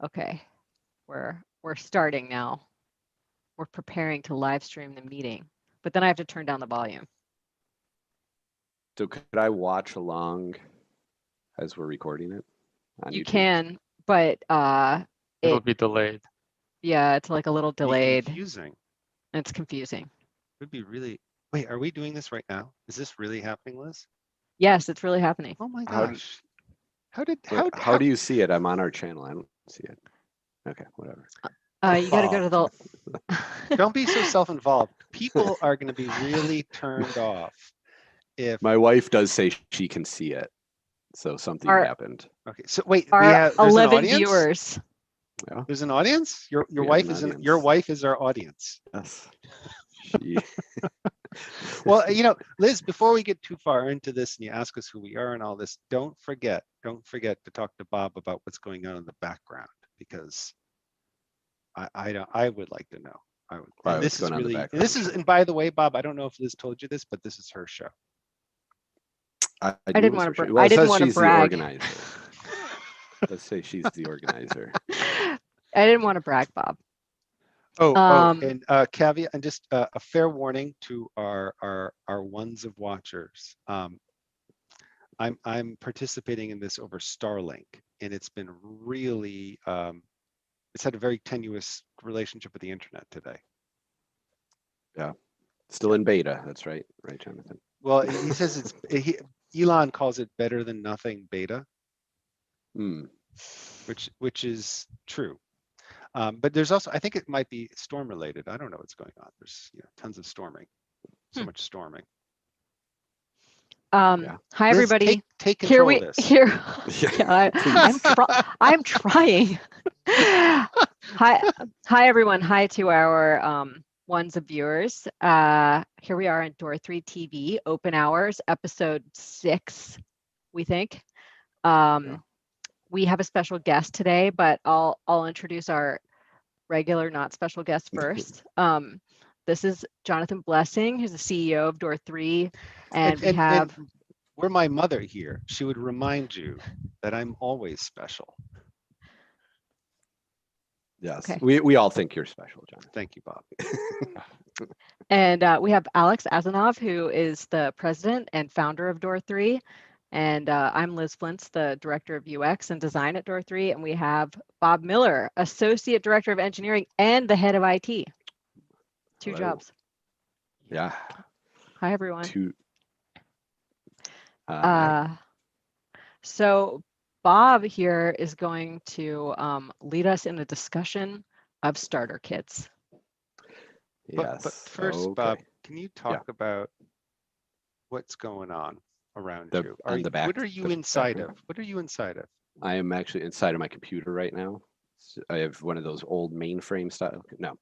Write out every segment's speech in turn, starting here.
Okay, we're starting now. We're preparing to live stream the meeting, but then I have to turn down the volume. So could I watch along as we're recording it on You YouTube? can, but It'll be delayed. yeah, it's like a little delayed. Confusing. It's confusing. Would be really. Wait, are we doing this right now? Is this really happening, Liz? Yes, it's really happening. Oh my How gosh. How do you see it? I'm on our channel. I don't see it. Okay, whatever. You got to go to the. Don't be so self-involved. People are going to be really turned off if. My wife does say she can see it, so something happened. Okay, so wait, Our there's 11 an audience? viewers. Yeah. There's an audience. Your We have wife an is audience. your wife is our audience. Yes. She... Well, Liz, before we get too far into this and you ask us who we are and all this, don't forget to talk to Bob about what's going on in the background, because I would like to know. I would. Why, And what's this is going on in the really, background? and by the way, Bob, I don't know if Liz told you this, but this is her show. I didn't do want associate- to. well, I it didn't says want to she's the brag. organizer. Let's say she's the organizer. I didn't want to brag, Bob. And caveat, and just a fair warning to our ones of watchers. I'm participating in this over Starlink, and it's been really it's had a very tenuous relationship with the internet today. Yeah, still in beta. That's right, Jonathan. Well, he says Elon calls it better than nothing beta, which is true. But there's also, I think it might be storm related. I don't know what's going on. There's tons of storming, so much storming. Hi Liz, everybody. take control of this. I'm trying. Hi everyone. Hi to our ones of viewers. Here we are on DOOR3 TV, Open Hours, episode 6, we think. We have a special guest today, but I'll introduce our regular, not special guest first. This is Jonathan Blessing, who's the CEO of DOOR3, and we have. And were my mother here, she would remind you that I'm always special. Yes, Okay. we all think you're special, Jonathan. Thank you, Bob. And we have Alex Asianov, who is the president and founder of DOOR3. And I'm Liz Flyntz, the director of UX and design at DOOR3. And we have Bob Miller, associate director of engineering and the head of IT. Two Hello. jobs. Yeah. Hi, everyone. Hi. So Bob here is going to lead us in a discussion of starter kits. Yes. But first, okay. Bob, can you talk about what's going on around you? What are you inside of? What are you inside of? I am actually inside of my computer right now. I have one of those old mainframe style. No,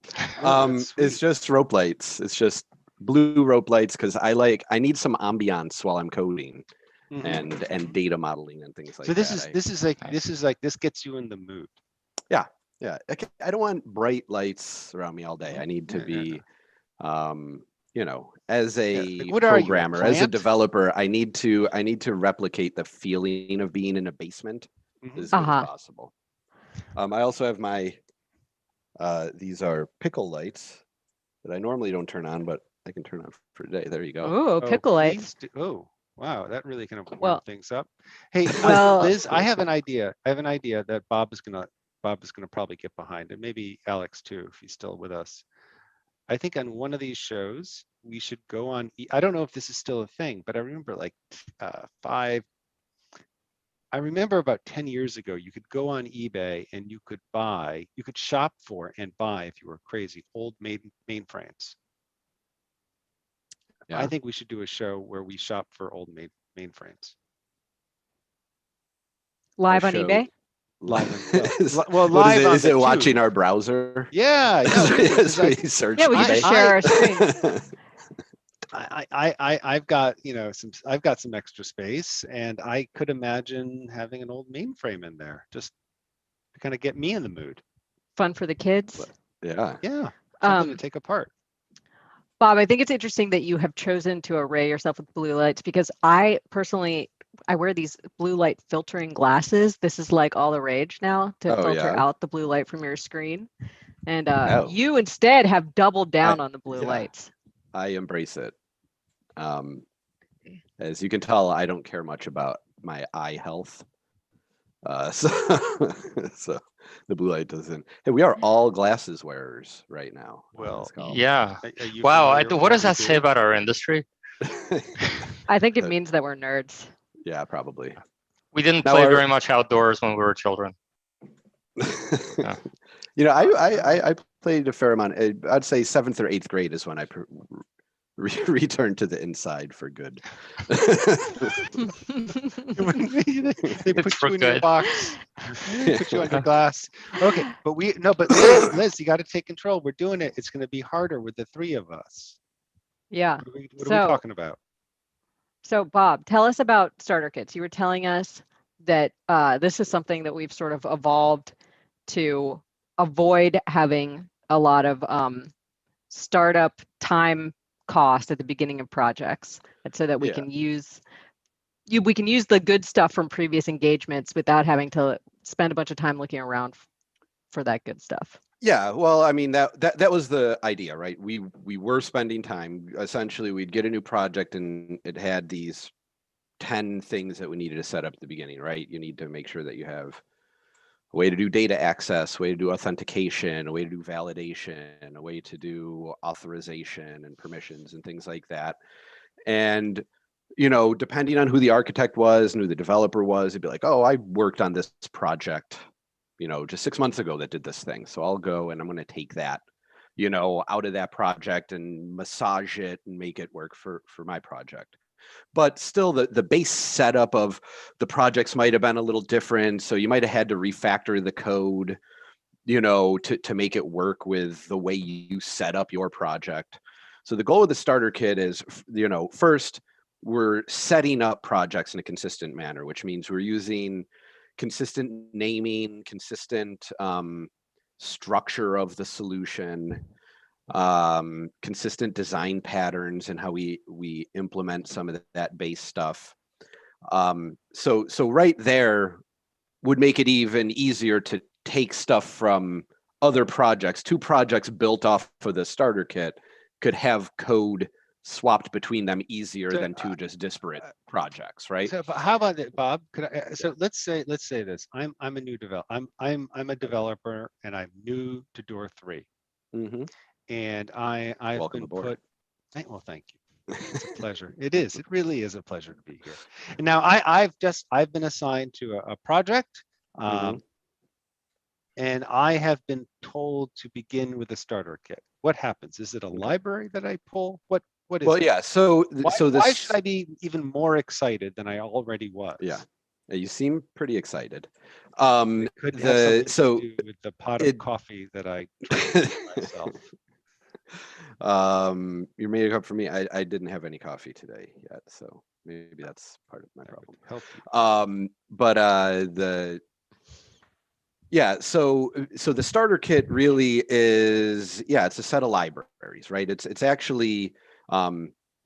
it's just rope lights. It's just blue rope lights because I need some ambiance while I'm coding and data modeling and things like that. So this gets you in the mood. Yeah. I don't want bright lights around me all day. I need to be, as a programmer, as a developer, I need to replicate the feeling of being in a basement as good as possible. I also have my, these are pickle lights that I normally don't turn on, but I can turn on for today. There you go. Oh, pickle lights. Oh, wow. That really kind of warmed things up. Hey, Liz, I have an idea. That Bob is gonna probably get behind, and maybe Alex too, if he's still with us. I think on one of these shows, we should go on. I don't know if this is still a thing, but I remember I remember about 10 years ago, you could go on eBay and you could shop for and buy, if you were crazy, old mainframes. Yeah. I think we should do a show where we shop for old mainframes. Live on eBay? Live is it watching our browser? Yeah. We search. Yeah, we can just share our screens. I've got some extra space, and I could imagine having an old mainframe in there just to kind of get me in the mood. Fun for the kids. Yeah. Something to take apart. Bob, I think it's interesting that you have chosen to array yourself with blue lights, because I personally I wear these blue light filtering glasses. This is like all the rage now to filter out the blue light from your screen. And you instead have doubled down on the blue lights. I embrace it. As you can tell, I don't care much about my eye health. So the blue light doesn't. Hey, we are all glasses wearers right now. Well, yeah. Wow. What does that say about our industry? I think it means that we're nerds. Yeah, probably. We didn't play very much outdoors when we were children. Yeah. You know, I played a fair amount. I'd say 7th or 8th grade is when I returned to the inside for good. They put you in your box, put you under glass. Okay, but Liz, you got to take control. We're doing it. It's going to be harder with the 3 of us. Yeah. What are we talking about? So Bob, tell us about starter kits. You were telling us that this is something that we've sort of evolved to avoid having a lot of startup time cost at the beginning of projects, and so that we can use the good stuff from previous engagements without having to spend a bunch of time looking around for that good stuff. Yeah, well, I mean, that was the idea, right? We were spending time. Essentially, we'd get a new project and it had these 10 things that we needed to set up at the beginning, right? You need to make sure that you have a way to do data access, a way to do authentication, a way to do validation, a way to do authorization and permissions and things like that. And, you know, depending on who the architect was and who the developer was, it'd be like, oh, I worked on this project, you know, just 6 months ago that did this thing. So I'll go and I'm going to take that, you know, out of that project and massage it and make it work for my project. But still, the base setup of the projects might have been a little different. So you might have had to refactor the code, you know, to make it work with the way you set up your project. So the goal of the starter kit is, you know, first, we're setting up projects in a consistent manner, which means we're using consistent naming, consistent structure of the solution, consistent design patterns and how we implement some of that base stuff. So right there would make it even easier to take stuff from other projects. 2 projects built off of the starter kit could have code swapped between them easier than 2 just disparate projects, right? So how about it, Bob? So let's say this. I'm a new developer. I'm a developer and I'm new to DOOR3. Mm-hmm. And I've Welcome been aboard. well, thank you. It's a pleasure. It is. It really is a pleasure to be here. And now I've been assigned to a project, and I have been told to begin with a starter kit. What happens? Is it a library that I pull? What is? Well, yeah. Why should I be even more excited than I already was? Yeah. You seem pretty excited. It could have something to do with the pot of coffee that I drank myself. You're making up for me. I didn't have any coffee today yet, so maybe that's part of my problem. Help you. So the starter kit really is, it's a set of libraries, right? It's actually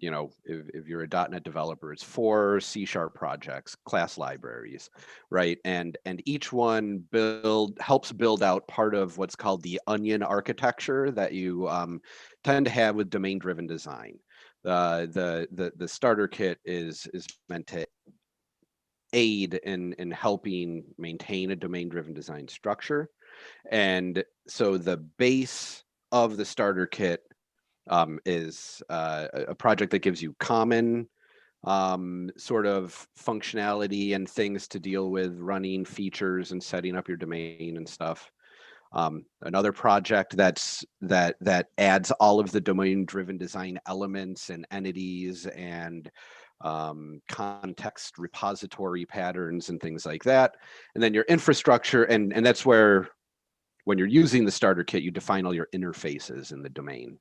you know, if you're a .NET developer, it's 4 C# projects, class libraries, right? And each one helps build out part of what's called the onion architecture that you tend to have with domain-driven design. The starter kit is meant to aid in helping maintain a domain-driven design structure. And so the base of the starter kit is a project that gives you common sort of functionality and things to deal with running features and setting up your domain and stuff. Another project that adds all of the domain-driven design elements and entities and context repository patterns and things like that. And then your infrastructure, and that's where, when you're using the starter kit, you define all your interfaces in the domain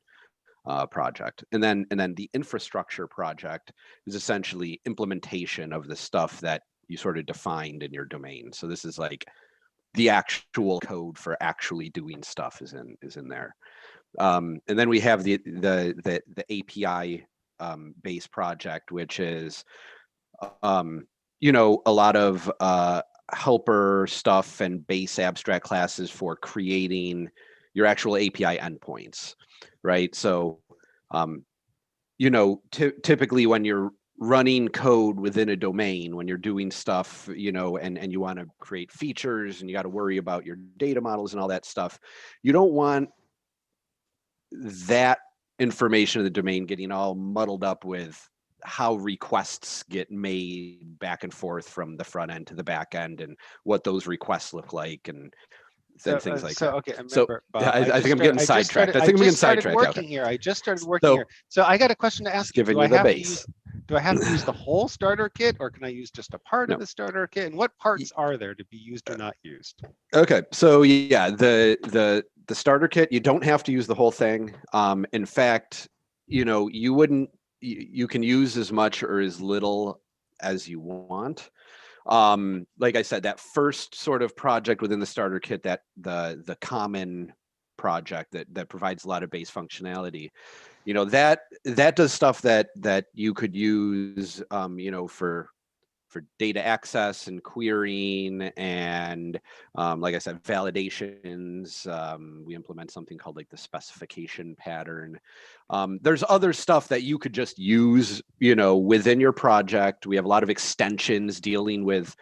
project. And then the infrastructure project is essentially implementation of the stuff that you sort of defined in your domain. So this is like the actual code for actually doing stuff is in there. And then we have the API based project, which is a lot of helper stuff and base abstract classes for creating your actual API endpoints, right? So, typically when you're running code within a domain, when you're doing stuff, and you want to create features and you got to worry about your data models and all that stuff, you don't want that information of the domain getting all muddled up with how requests get made back and forth from the front end to the back end and what those requests look like and things like that. Okay, remember, Bob, I think I'm getting sidetracked. I think I'm getting sidetracked. I just started working here. So I got a question to ask you. Do I have to use the whole starter kit, or can I use just a part of the starter kit? And what parts are there to be used or not used? Okay, so yeah, the starter kit, you don't have to use the whole thing. In fact, you can use as much or as little as you want. Like I said, that first sort of project within the starter kit, that the common project that provides a lot of base functionality, that does stuff that you could use, for data access and querying and, like I said, validations. We implement something called like the specification pattern. There's other stuff that you could just use, within your project. We have a lot of extensions dealing with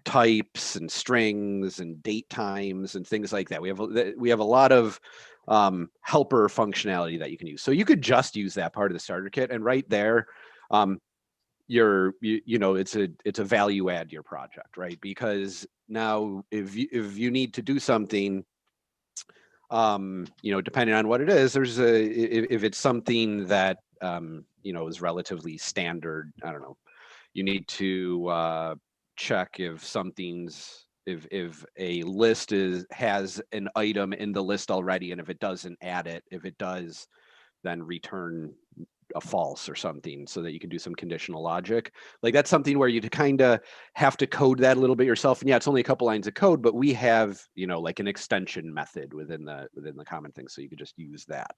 types and strings and date times and things like that. We have a lot of helper functionality that you can use. So you could just use that part of the starter kit, and right there, it's a value add to your project, right? Because now if you need to do something, depending on what it is, if it's something that is relatively standard, I don't know, you need to check if a list has an item in the list already, and if it doesn't, add it. If it does, then return a false or something, so that you can do some conditional logic. Like that's something where you kind of have to code that a little bit yourself. And yeah, it's only a couple lines of code, but we have, like an extension method within the common thing, so you could just use that.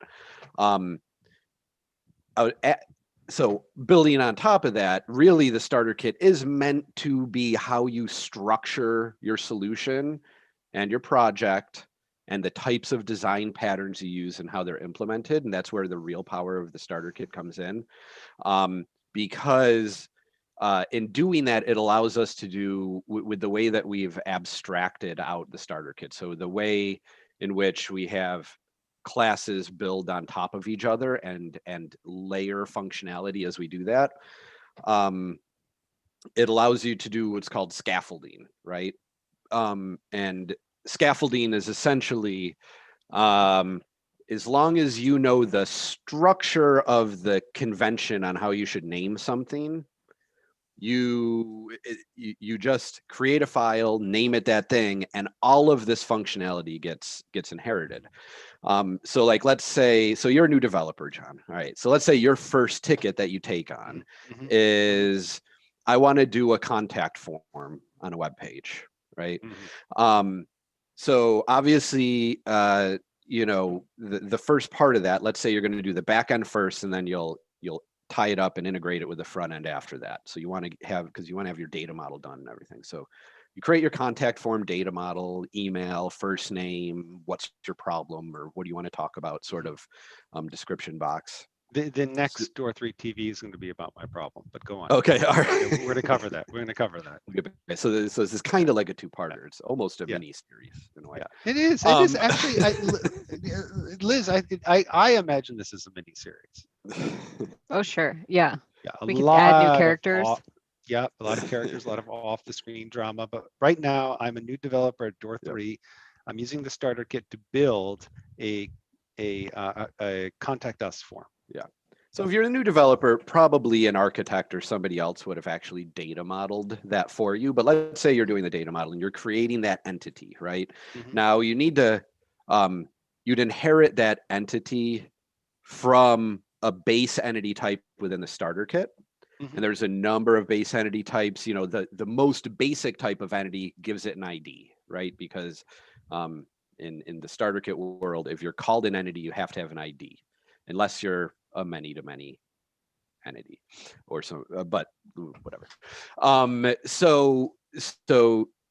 So building on top of that, really the starter kit is meant to be how you structure your solution and your project and the types of design patterns you use and how they're implemented. And that's where the real power of the starter kit comes in. Because in doing that, it allows us to do with the way that we've abstracted out the starter kit. So the way in which we have classes build on top of each other and layer functionality as we do that, it allows you to do what's called scaffolding, right? And scaffolding is essentially, as long as you know the structure of the convention on how you should name something, you just create a file, name it that thing, and all of this functionality gets inherited. So like, let's say, so you're a new developer, John. All right. So let's say your first ticket that you take on is, I want to do a contact form on a web page, right? So obviously, the first part of that, let's say you're going to do the back end first, and then you'll tie it up and integrate it with the front end after that. So you want to have your data model done and everything. So you create your contact form data model, email, first name, what's your problem, or what do you want to talk about, sort of description box. The next DOOR3 TV is going to be about my problem, but go on. Okay, all right. We're going to cover that. We're going to cover that. Okay, so this is kind of like a two-parter. It's almost a mini series in a way. Yeah, it is. It is actually. Liz, I imagine this is a mini series. Oh sure, yeah. Yeah, we can add new characters. A lot of characters, a lot of off-the-screen drama. But right now, I'm a new developer at DOOR3. Yep. I'm using the starter kit to build a contact us form. Yeah. So if you're a new developer, probably an architect or somebody else would have actually data modeled that for you. But let's say you're doing the data model and you're creating that entity, right? Now you need to, you'd inherit that entity from a base entity type within the starter kit. And there's a number of base entity types. The most basic type of entity gives it an ID, right? Because in the starter kit world, if you're called an entity, you have to have an ID, unless you're a many-to-many entity, or some, but whatever. So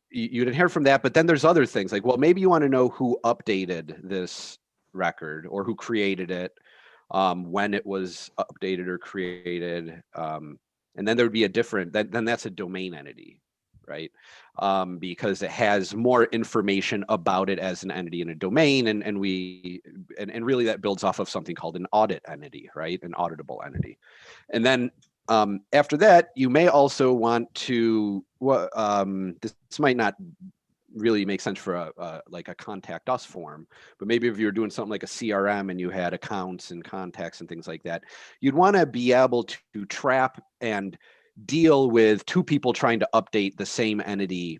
you'd inherit from that, but then there's other things like, well, maybe you want to know who updated this record or who created it, when it was updated or created, and then there would be a different, then that's a domain entity, right? Because it has more information about it as an entity in a domain, and really that builds off of something called an audit entity, right? An auditable entity. And then after that, you may also want to, this might not really make sense for like a contact us form, but maybe if you're doing something like a CRM and you had accounts and contacts and things like that, you'd want to be able to trap and deal with two people trying to update the same entity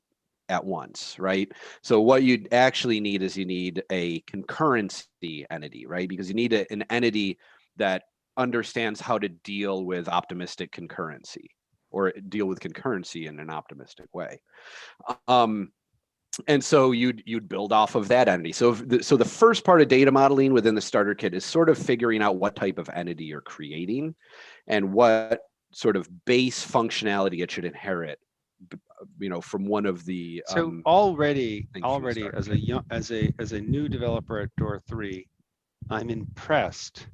at once, right? So what you'd actually need is you need a concurrency entity, right? Because you need an entity that understands how to deal with optimistic concurrency, or deal with concurrency in an optimistic way. And so you'd build off of that entity. So the first part of data modeling within the starter kit is sort of figuring out what type of entity you're creating and what sort of base functionality it should inherit, from one of the. So already as a new developer at DOOR3, I'm impressed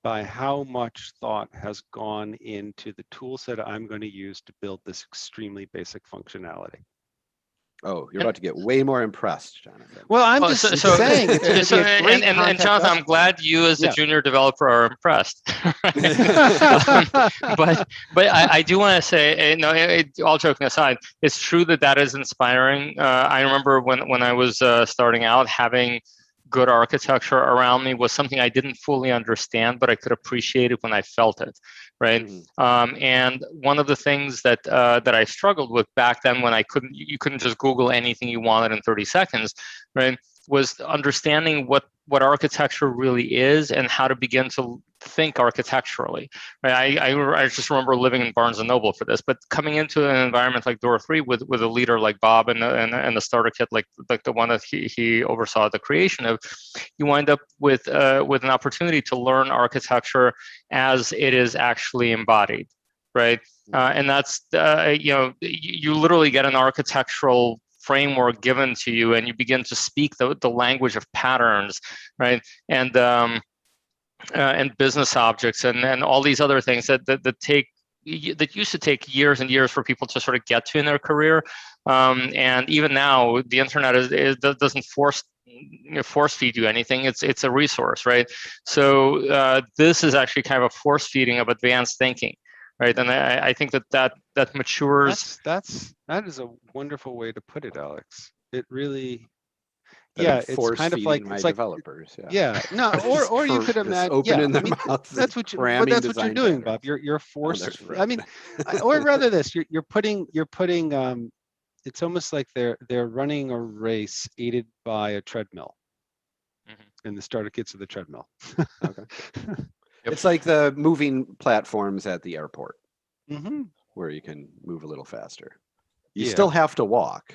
by how much thought has gone into the tool set I'm going to use to build this extremely basic functionality. Oh, you're about to get way more impressed, Jonathan. Well, I'm just saying. And Jonathan, I'm glad you as a junior developer are impressed. But I do want to say, all joking aside, it's true that is inspiring. I remember when I was starting out, having good architecture around me was something I didn't fully understand, but I could appreciate it when I felt it, right? Mm-hmm. And one of the things that I struggled with back then, when you couldn't just Google anything you wanted in 30 seconds, right, was understanding what architecture really is and how to begin to think architecturally, right? I just remember living in Barnes & Noble for this, but coming into an environment like DOOR3 with a leader like Bob and the starter kit, like the one that he oversaw the creation of, you wind up with an opportunity to learn architecture as it is actually embodied, right? And that's, you literally get an architectural framework given to you, and you begin to speak the language of patterns, right? And business objects and all these other things that used to take years and years for people to sort of get to in their career. And even now, the internet doesn't force feed you anything. It's a resource, right? So this is actually kind of a force feeding of advanced thinking. Right, and I think that matures. That is a wonderful way to put it, Alex. It really, it's kind of like it's like developers. No, or you could imagine opening their mouths. That's what you're doing, Bob. You're forced. I mean, or rather, you're putting. It's almost like they're running a race aided by a treadmill, and the starter kits of the treadmill. Okay. It's like the moving platforms at the airport, where you can move a little faster. You still have to walk,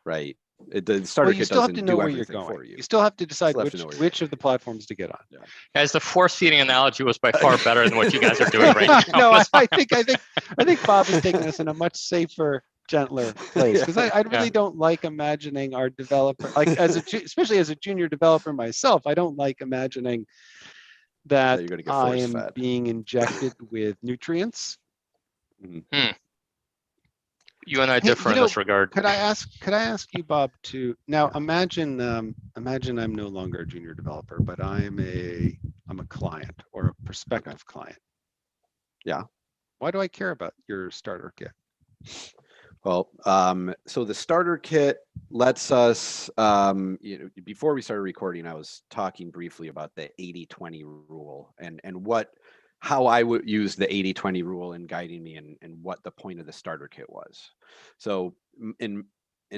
right? The starter kit doesn't do everything for you. You still have to decide which of the platforms to get on. Yeah. Guys, the force feeding analogy was by far better than what you guys are doing right now. No, I think Bob is taking us in a much safer, gentler place, because I really don't like imagining our developer, like especially as a junior developer myself, I don't like imagining that I am being injected with nutrients. You and I differ in this regard. Could I ask you, Bob, to now imagine I'm no longer a junior developer, but I'm a client or a prospective client. Yeah. Why do I care about your starter kit? Well, so the starter kit lets us, before we started recording, I was talking briefly about the 80-20 rule and how I would use the 80-20 rule in guiding me and what the point of the starter kit was. So in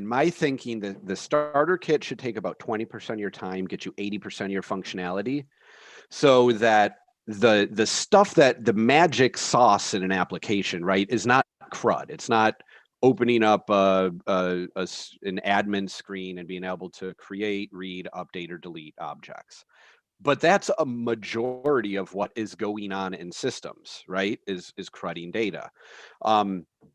my thinking, the starter kit should take about 20% of your time, get you 80% of your functionality, so that the stuff that the magic sauce in an application, right, is not CRUD. It's not opening up an admin screen and being able to create, read, update, or delete objects. But that's a majority of what is going on in systems, right? Is CRUDing data.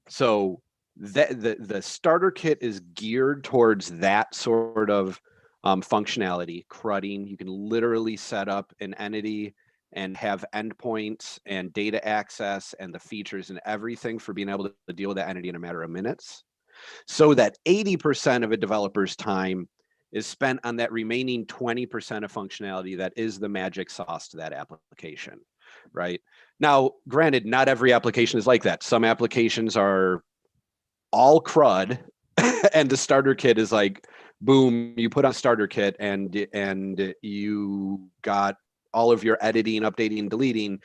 So the starter kit is geared towards that sort of functionality, CRUDing. You can literally set up an entity and have endpoints and data access and the features and everything for being able to deal with that entity in a matter of minutes. So that 80% of a developer's time is spent on that remaining 20% of functionality that is the magic sauce to that application, right? Now, granted, not every application is like that. Some applications are all CRUD, and the starter kit is like, boom, you put on starter kit and you got all of your editing, updating, deleting.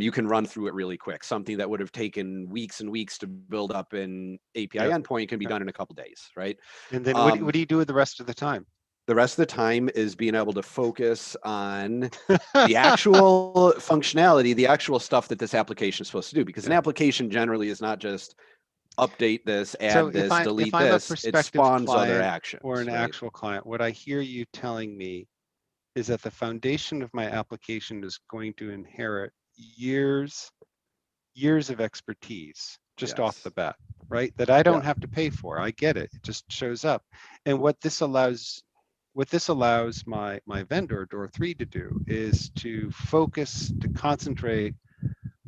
You can run through it really quick. Something that would have taken weeks and weeks to build up an API endpoint can be done in a couple days, right? And then what do you do with the rest of the time? The rest of the time is being able to focus on the actual functionality, the actual stuff that this application is supposed to do, because an application generally is not just update this, add this, delete this. It spawns other actions. Or an actual client, what I hear you telling me is that the foundation of my application is going to inherit years of expertise just off the bat, right? That I don't have to pay for. I get it. It just shows up. And what this allows my vendor DOOR3 to do is to focus, to concentrate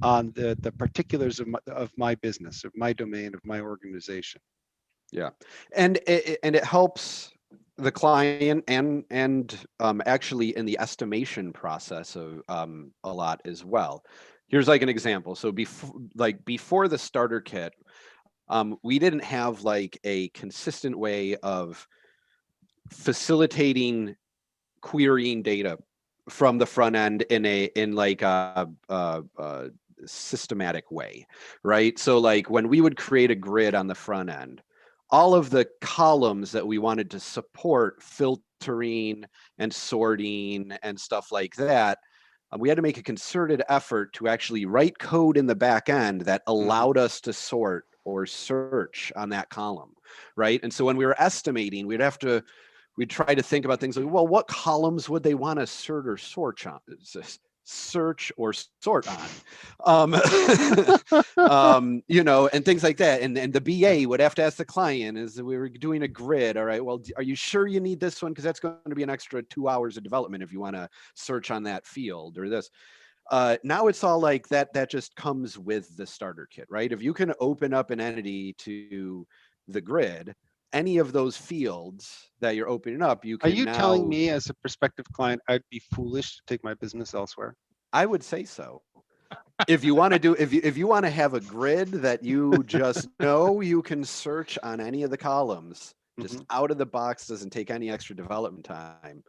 on the particulars of my business, of my domain, of my organization. Yeah, and it helps the client and actually in the estimation process of a lot as well. Here's like an example. So before the starter kit, we didn't have like a consistent way of facilitating querying data from the front end in like a systematic way, right? So like when we would create a grid on the front end, all of the columns that we wanted to support filtering and sorting and stuff like that, we had to make a concerted effort to actually write code in the back end that allowed us to sort or search on that column, right? And so when we were estimating, we'd try to think about things like, well, what columns would they want to search or sort on, you know, and things like that. And the BA would have to ask the client, as we were doing a grid, all right, well, are you sure you need this one? Because that's going to be an extra 2 hours of development if you want to search on that field or this. Now it's all like that just comes with the starter kit, right? If you can open up an entity to the grid, any of those fields that you're opening up, you can. Are you telling me as a prospective client, I'd be foolish to take my business elsewhere? I would say so. If you want to if you want to have a grid that you just know you can search on any of the columns, just out of the box, doesn't take any extra development time,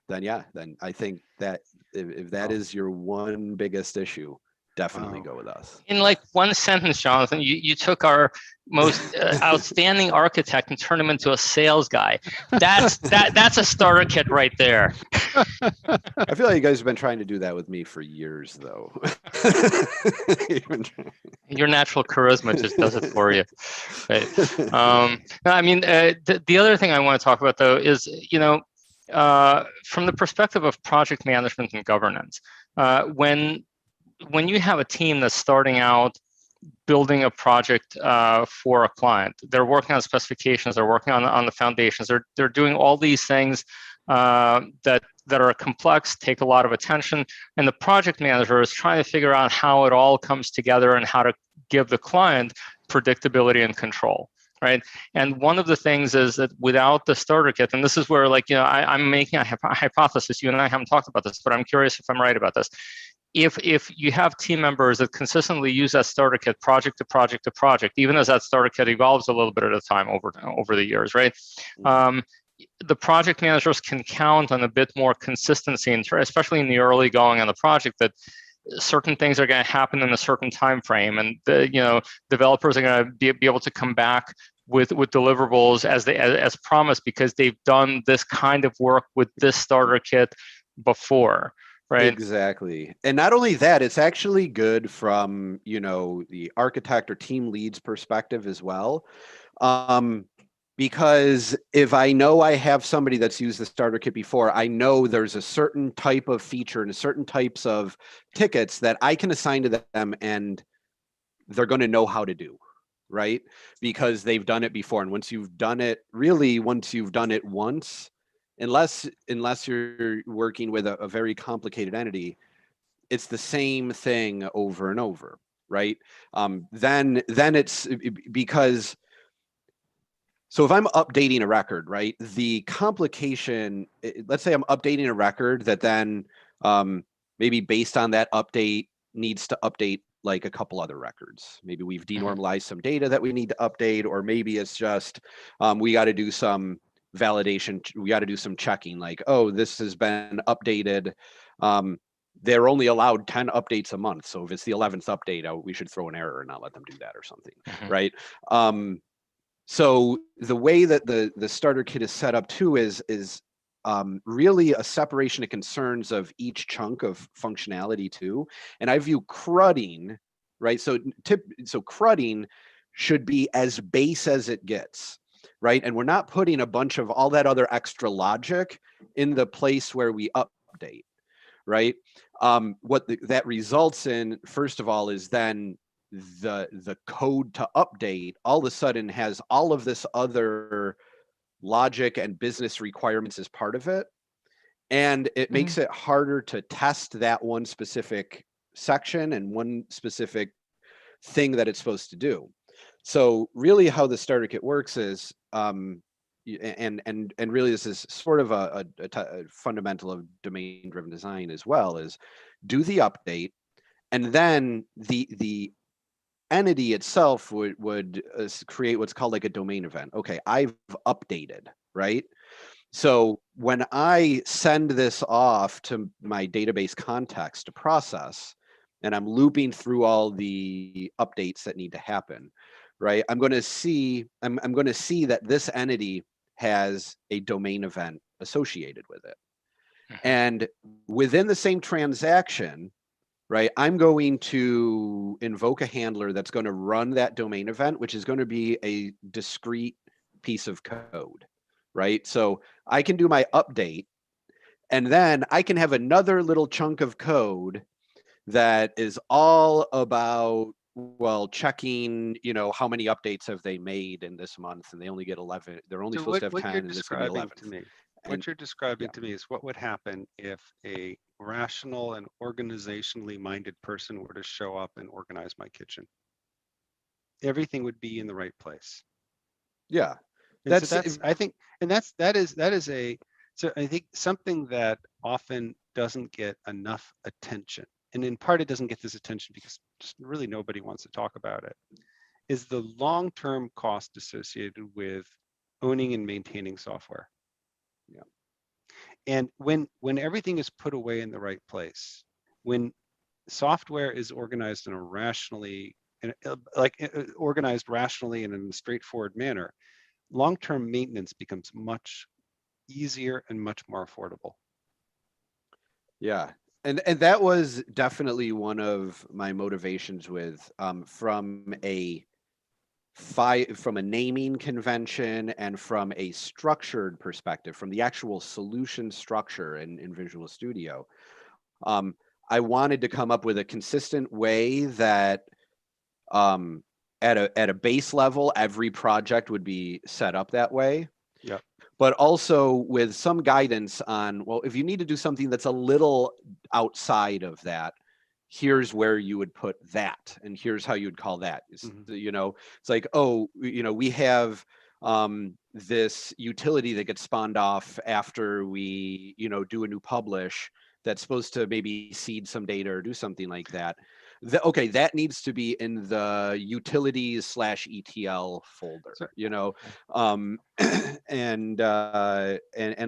then I think that if that is your one biggest issue, definitely go with us. In like one sentence, Jonathan, you took our most outstanding architect and turned him into a sales guy. That's a starter kit right there. I feel like you guys have been trying to do that with me for years, though. Your natural charisma just does it for you. Right? I mean, the other thing I want to talk about, though, is, you know, from the perspective of project management and governance, when you have a team that's starting out building a project for a client, they're working on specifications, they're working on the foundations, they're doing all these things that are complex, take a lot of attention, and the project manager is trying to figure out how it all comes together and how to give the client predictability and control. Right. And one of the things is that without the starter kit, and this is where, like, you know, I'm making a hypothesis, you and I haven't talked about this, but I'm curious if I'm right about this. If you have team members that consistently use that starter kit project to project to project, even as that starter kit evolves a little bit at a time over the years, right? The project managers can count on a bit more consistency, especially in the early going on the project, that certain things are going to happen in a certain time frame, and developers are going to be able to come back with deliverables as promised because they've done this kind of work with this starter kit before. Right. Exactly. And not only that, it's actually good from, you know, the architect or team lead's perspective as well. Because if I know I have somebody that's used the starter kit before, I know there's a certain type of feature and certain types of tickets that I can assign to them and they're going to know how to do, right? Because they've done it before. And once you've done it, once, unless you're working with a very complicated entity, it's the same thing over and over, right? Then it's because, so if I'm updating a record, right, the complication, let's say I'm updating a record that then maybe based on that update needs to update like a couple other records. Maybe we've denormalized some data that we need to update, or maybe it's just we got to do some validation. We got to do some checking like, oh, this has been updated. They're only allowed 10 updates a month. So if it's the 11th update, we should throw an error and not let them do that or something, right? So the way that the starter kit is set up too is really a separation of concerns of each chunk of functionality too. And I view crudding, right? So crudding should be as base as it gets, right? And we're not putting a bunch of all that other extra logic in the place where we update, right? What that results in, first of all, is then the code to update all of a sudden has all of this other logic and business requirements as part of it. And it makes it harder to test that one specific section and one specific thing that it's supposed to do. So really how the starter kit works is, and really this is sort of a fundamental of domain-driven design as well, is do the update, and then the entity itself would create what's called like a domain event. Okay, I've updated, right? So when I send this off to my database context to process, and I'm looping through all the updates that need to happen, right? I'm going to see that this entity has a domain event associated with it. And within the same transaction, right, I'm going to invoke a handler that's going to run that domain event, which is going to be a discrete piece of code, right? So I can do my update, and then I can have another little chunk of code that is all about, well, checking, how many updates have they made in this month, and they only get 11. They're only supposed to have 10, and it's going to be 11. What you're describing to me is what would happen if a rational and organizationally minded person were to show up and organize my kitchen. Everything would be in the right place. Yeah, I think something that often doesn't get enough attention, and in part it doesn't get this attention because just really nobody wants to talk about it, is the long-term cost associated with owning and maintaining software. Yeah. And when everything is put away in the right place, when software is organized in a organized rationally and in a straightforward manner, long-term maintenance becomes much easier and much more affordable. Yeah. And that was definitely one of my motivations with from a naming convention and from a structured perspective, from the actual solution structure in Visual Studio. I wanted to come up with a consistent way that at a base level, every project would be set up that way. Yeah. But also with some guidance on, well, if you need to do something that's a little outside of that, here's where you would put that, and here's how you'd call that. It's like, oh, we have this utility that gets spawned off after we, do a new publish that's supposed to maybe seed some data or do something like that. Okay, that needs to be in the utilities/ETL folder, and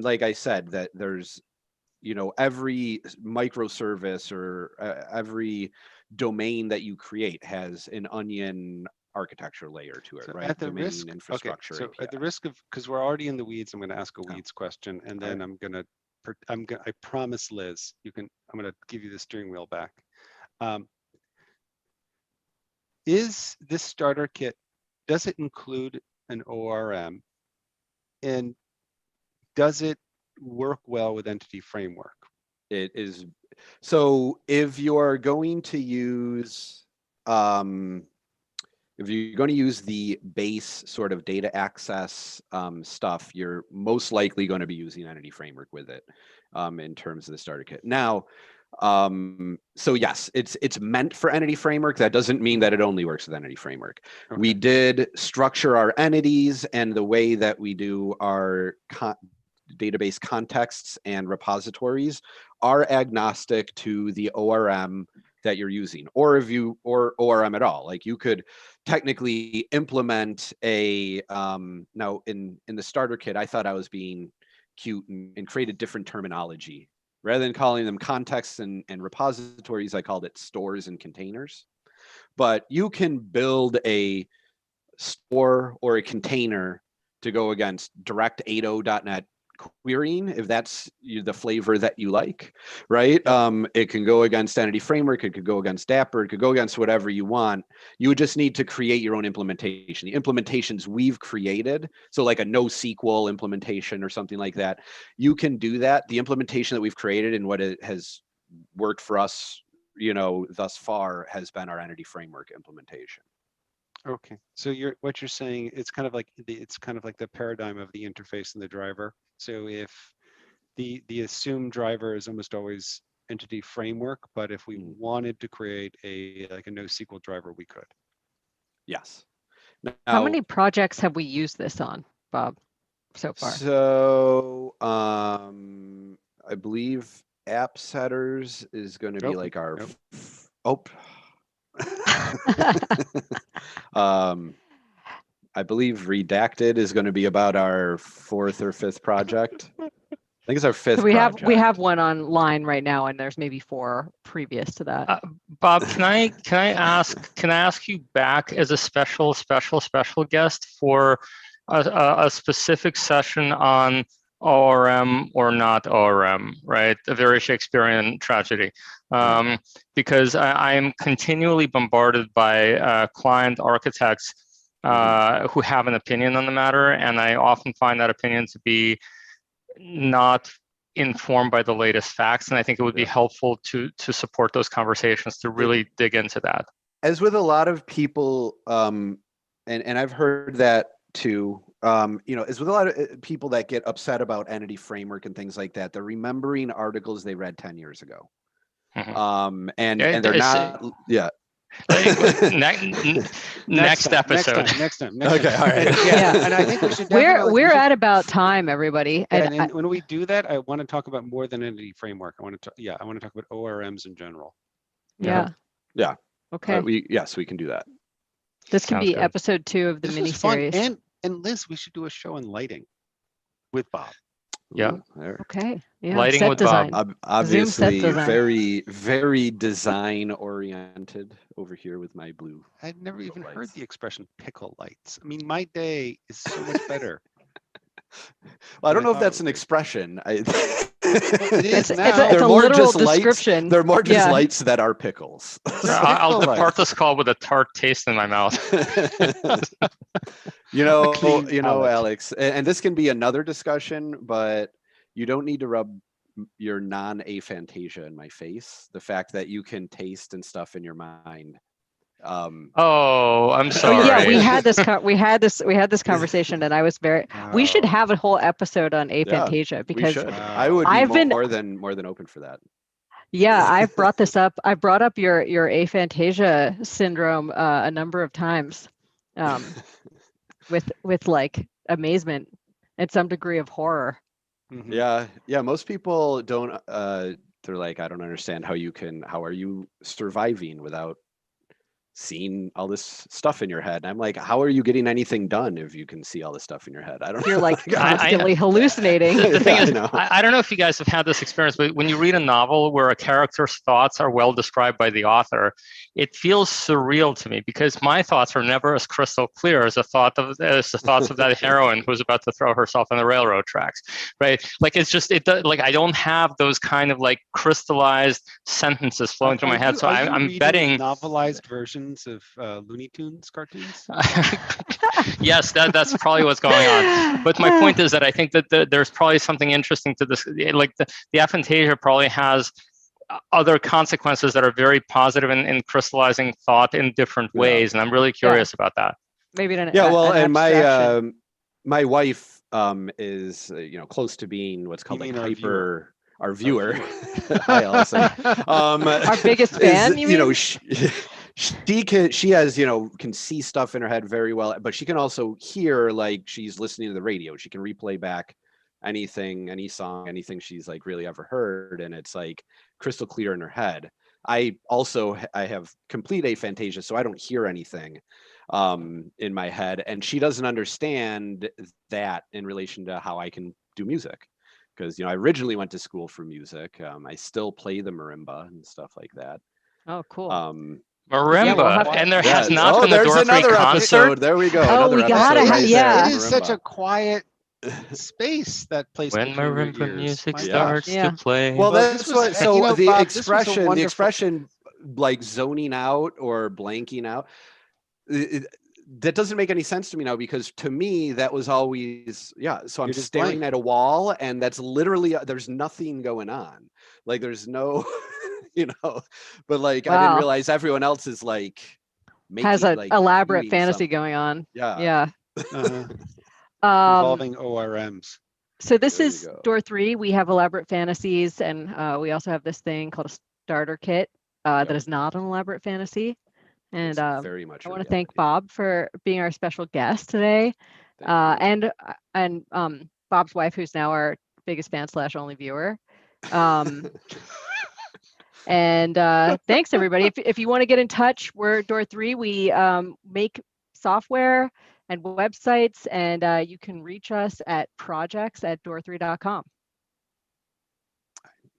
like I said, that there's, every microservice or every domain that you create has an onion architecture layer to it, right? At the risk, infrastructure. Okay, so at the risk of, because we're already in the weeds, I'm going to ask a weeds question, and then I promise, Liz, I'm going to give you the steering wheel back. Is this starter kit, does it include an ORM? And does it work well with entity framework? It is. So if you're going to use the base sort of data access stuff, you're most likely going to be using Entity Framework with it in terms of the starter kit. Now, so yes, it's meant for Entity Framework. That doesn't mean that it only works with Entity Framework. Okay. We did structure our entities, and the way that we do our database contexts and repositories are agnostic to the ORM that you're using, or ORM at all. Like you could technically implement a now in the starter kit, I thought I was being cute and created different terminology. Rather than calling them contexts and repositories, I called it stores and containers. But you can build a store or a container to go against direct 8.0.NET querying, if that's the flavor that you like, right? It can go against Entity Framework, it could go against Dapper, it could go against whatever you want. You would just need to create your own implementation. The implementations we've created, so like a NoSQL implementation or something like that, you can do that. The implementation that we've created and what it has worked for us, thus far has been our Entity Framework implementation. Okay, so what you're saying, it's kind of like the paradigm of the interface and the driver. So if the assumed driver is almost always Entity Framework, but if we wanted to create a NoSQL driver, we could. Yes. Now, how many projects have we used this on, Bob, so far? So I believe App Setters is going to be like our I believe Redacted is going to be about our 4th or 5th project. I think it's our 5th. So we have one online right now, and there's maybe 4 previous to that. Bob, can I ask you back as a special guest for a specific session on ORM or not ORM, right? A very Shakespearean tragedy. Because I am continually bombarded by client architects who have an opinion on the matter, and I often find that opinion to be not informed by the latest facts, and I think it would be helpful to support those conversations, to really dig into that. As with a lot of people, and I've heard that too, as with a lot of people that get upset about Entity Framework and things like that, they're remembering articles they read 10 years ago. And they're not, next episode. Next time. Okay, all right. And I think we should. We're at about time, everybody. And when we do that, I want to talk about more than Entity Framework. I want to talk about ORMs in general. Yeah. Okay. We can do that. This can be episode 2 of the miniseries. And Liz, we should do a show on lighting with Bob. Yeah. Okay. Yeah. Lighting set with design. Bob. Obviously, very, very design oriented over here with my blue. I'd never even heard the expression pickle lights. I mean, my day is so much better. Well, I don't know if that's an expression. It is now. It's a literal description. They're more just lights that are pickles. I'll depart this call with a tart taste in my mouth. Alex, and this can be another discussion, but you don't need to rub your non-aphantasia in my face. The fact that you can taste and stuff in your mind. I'm sorry. Yeah, we had this conversation, and I was very. We should have a whole episode on aphantasia because I would be more than open for that. Yeah, I've brought this up. I brought up your aphantasia syndrome a number of times, with like amazement and some degree of horror. Mm-hmm. Yeah. Most people don't. They're like, I don't understand how are you surviving without seeing all this stuff in your head? And I'm like, how are you getting anything done if you can see all this stuff in your head? I don't know. You're like constantly hallucinating. The thing is, I don't know if you guys have had this experience, but when you read a novel where a character's thoughts are well described by the author, it feels surreal to me because my thoughts are never as crystal clear as the thoughts of that heroine who's about to throw herself on the railroad tracks, right? Like I don't have those kind of like crystallized sentences flowing through my head. So I'm betting novelized versions of Looney Tunes cartoons. Yes, that's probably what's going on. But my point is that I think that there's probably something interesting to this. Like the aphantasia probably has other consequences that are very positive in crystallizing thought in different ways, and I'm really curious about that. Maybe an well, an and my wife is close to being what's called like hyper. Our viewer. Hi, Allison. Our biggest fan, you mean? She has, can see stuff in her head very well, but she can also hear like she's listening to the radio. She can replay back anything, any song, anything she's like really ever heard, and it's like crystal clear in her head. I have complete aphantasia, so I don't hear anything in my head, and she doesn't understand that in relation to how I can do music. Because I originally went to school for music. I still play the marimba and stuff like that. Oh, cool. Marimba, and there has not been a DOOR3 concert. There we go. Oh, we gotta have. Yeah, it is such a quiet space that place. When marimba music starts to play. Well, that's what. So the expression like zoning out or blanking out. That doesn't make any sense to me now, because to me that was always so I'm staring at a wall and that's literally there's nothing going on, like there's no but like I didn't realize everyone else is like has an elaborate fantasy going on. Involving ORMs. So this is DOOR3. We have elaborate fantasies, and we also have this thing called a starter kit that is not an elaborate fantasy. And very much I want to thank Bob for being our special guest today, and Bob's wife, who's now our biggest fan / only viewer. And thanks everybody. If you want to get in touch, we're DOOR3. We make software and websites, and you can reach us at projects@door3.com.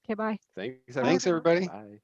Okay, bye. Thanks everybody. Bye.